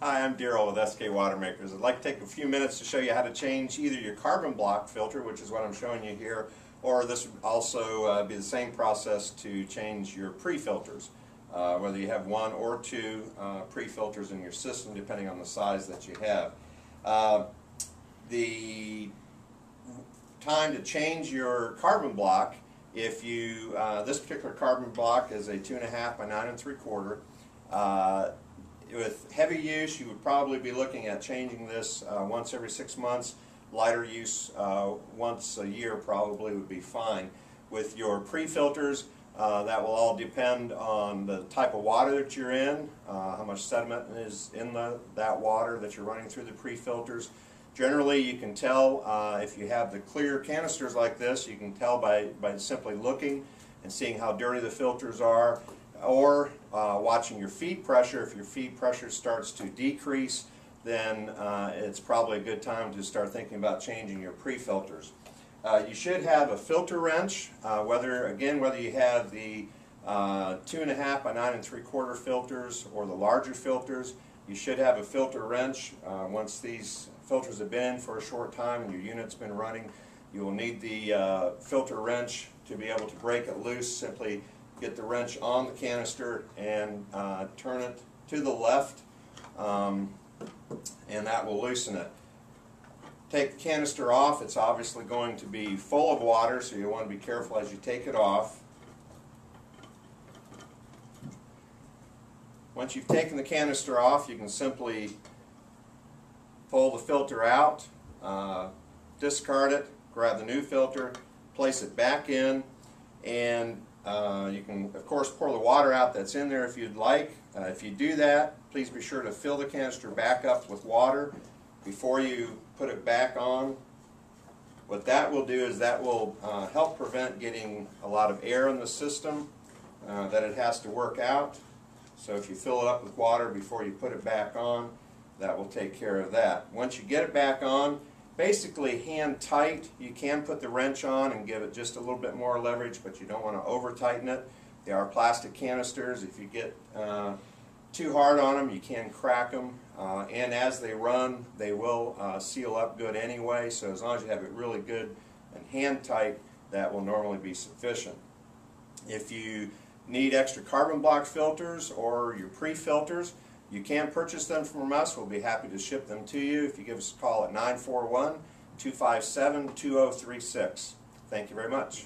Hi, I'm Darryl with SKWatermakers. I'd like to take a few minutes to show you how to change either your carbon block filter, which is what I'm showing you here, or this would also be the same process to change your pre-filters, whether you have one or two pre-filters in your system, depending on the size that you have. The time to change your carbon block, if you, this particular carbon block is a 2.5 by 9 3/4. With heavy use, you would probably be looking at changing this once every 6 months. Lighter use, once a year probably would be fine. With your pre-filters, that will all depend on the type of water that you're in, how much sediment is in that water that you're running through the pre-filters. Generally, you can tell if you have the clear canisters like this, you can tell by simply looking and seeing how dirty the filters are, or watching your feed pressure. If your feed pressure starts to decrease, then it's probably a good time to start thinking about changing your pre-filters. You should have a filter wrench, whether you have the 2.5 by 9 3/4 filters or the larger filters. You should have a filter wrench. Once these filters have been in for a short time and your unit's been running, you will need the filter wrench to be able to break it loose. Simply get the wrench on the canister and turn it to the left, and that will loosen it. Take the canister off. It's obviously going to be full of water, so you want to be careful as you take it off. Once you've taken the canister off, you can simply pull the filter out, discard it, grab the new filter, place it back in, and you can, of course, pour the water out that's in there if you'd like. If you do that, please be sure to fill the canister back up with water before you put it back on. What that will do is that will help prevent getting a lot of air in the system that it has to work out. So if you fill it up with water before you put it back on, that will take care of that. Once you get it back on, basically hand tight. You can put the wrench on and give it just a little bit more leverage, but you don't want to over tighten it. They are plastic canisters. If you get too hard on them, you can crack them, and as they run, they will seal up good anyway. So as long as you have it really good and hand tight, that will normally be sufficient. If you need extra carbon block filters or your pre-filters, you can purchase them from us. We'll be happy to ship them to you if you give us a call at 941-257-2036. Thank you very much.